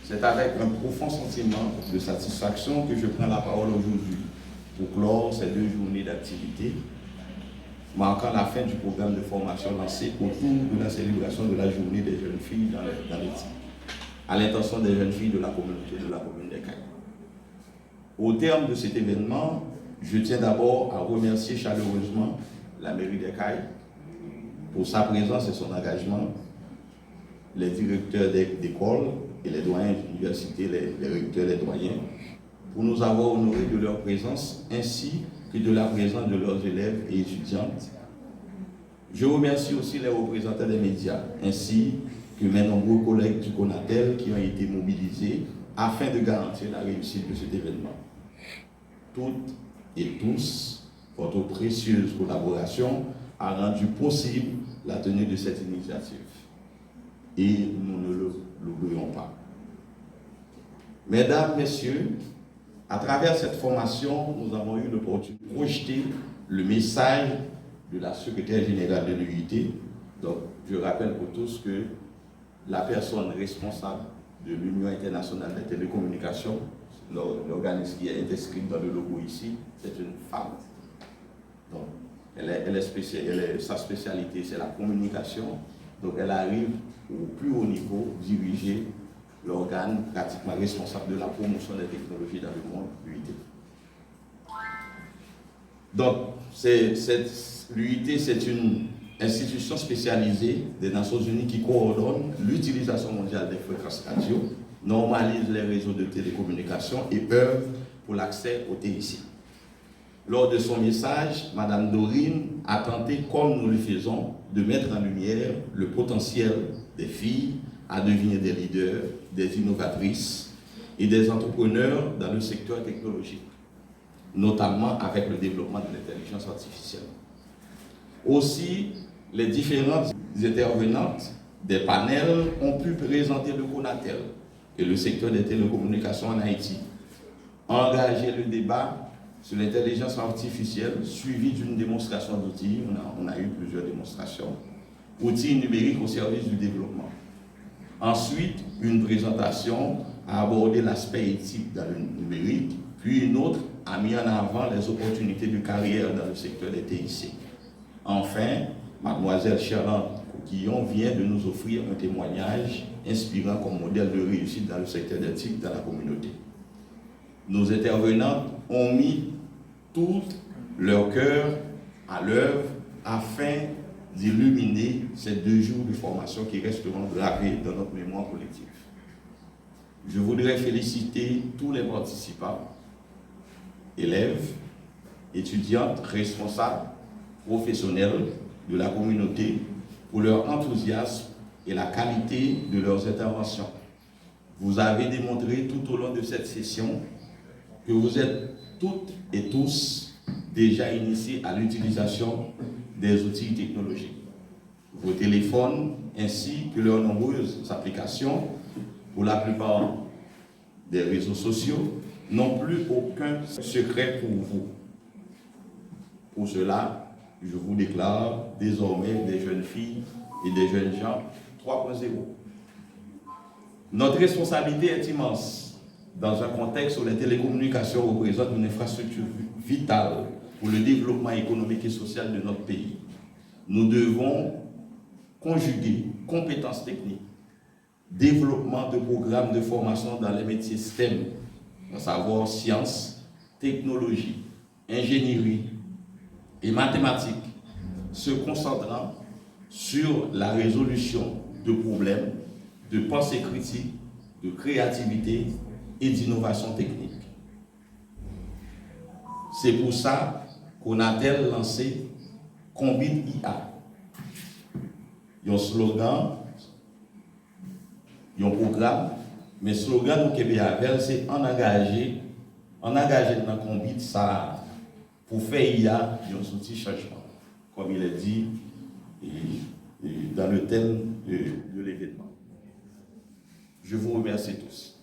C'est avec un profond sentiment de satisfaction que je prends la parole aujourd'hui pour clore ces 2 journées d'activité, marquant la fin du programme de formation lancé autour de la célébration de la journée des jeunes filles dans l'éthique, à l'intention des jeunes filles de la communauté de la commune des Cayes. Au terme de cet événement, je tiens d'abord à remercier chaleureusement la mairie des Cayes pour sa présence et son engagement, les directeurs d'école et les doyens d'université, les recteurs, les doyens, pour nous avoir honorés de leur présence ainsi que de la présence de leurs élèves et étudiantes. Je remercie aussi les représentants des médias ainsi que mes nombreux collègues du CONATEL qui ont été mobilisés afin de garantir la réussite de cet événement. Toutes et tous, votre précieuse collaboration a rendu possible la tenue de cette initiative. Et nous ne l'oublions pas. Mesdames, Messieurs, à travers cette formation, nous avons eu l'opportunité de projeter le message de la secrétaire générale de l'UIT. Donc, je rappelle pour tous que la personne responsable de l'Union internationale des télécommunications, l'organisme qui est inscrit dans le logo ici, c'est une femme. Donc, sa spécialité, c'est la communication. Donc, elle arrive au plus haut niveau, diriger l'organe pratiquement responsable de la promotion des technologies dans le monde, l'UIT. Donc, l'UIT, c'est une institution spécialisée des Nations Unies qui coordonne l'utilisation mondiale des fréquences radio, normalise les réseaux de télécommunications et œuvre pour l'accès au TIC. Lors de son message, Mme Dorine a tenté, comme nous le faisons, de mettre en lumière le potentiel des filles à devenir des leaders, des innovatrices et des entrepreneurs dans le secteur technologique, notamment avec le développement de l'intelligence artificielle. Aussi, les différentes intervenantes des panels ont pu présenter le CONATEL et le secteur des télécommunications en Haïti, engager le débat sur l'intelligence artificielle, suivi d'une démonstration d'outils. On a eu plusieurs démonstrations. Outils numériques au service du développement. Ensuite, une présentation a abordé l'aspect éthique dans le numérique, puis une autre a mis en avant les opportunités de carrière dans le secteur des TIC. Enfin, mademoiselle Charlotte Coquillon vient de nous offrir un témoignage inspirant comme modèle de réussite dans le secteur d'éthique dans la communauté. Nos intervenantes ont mis tout leur cœur à l'œuvre afin d'illuminer ces 2 jours de formation qui resteront gravés dans notre mémoire collective. Je voudrais féliciter tous les participants, élèves, étudiantes, responsables, professionnels de la communauté pour leur enthousiasme et la qualité de leurs interventions. Vous avez démontré tout au long de cette session que vous êtes toutes et tous déjà initiés à l'utilisation des outils technologiques. Vos téléphones ainsi que leurs nombreuses applications, pour la plupart des réseaux sociaux, n'ont plus aucun secret pour vous. Pour cela, je vous déclare désormais des jeunes filles et des jeunes gens 3.0. Notre responsabilité est immense dans un contexte où les télécommunications représentent une infrastructure vitale pour le développement économique et social de notre pays. Nous devons conjuguer compétences techniques, développement de programmes de formation dans les métiers STEM, à savoir sciences, technologie, ingénierie et mathématiques, se concentrant sur la résolution de problèmes, de pensée critique, de créativité et d'innovation technique. C'est pour ça qu'on a-t-elle lancé Combine IA. Il y a un slogan, il y a un programme, mais le slogan du Québec c'est en engager dans Combine ça pour faire IA, il y a un outil changement, comme il est dit dans le thème de l'événement. Je vous remercie tous.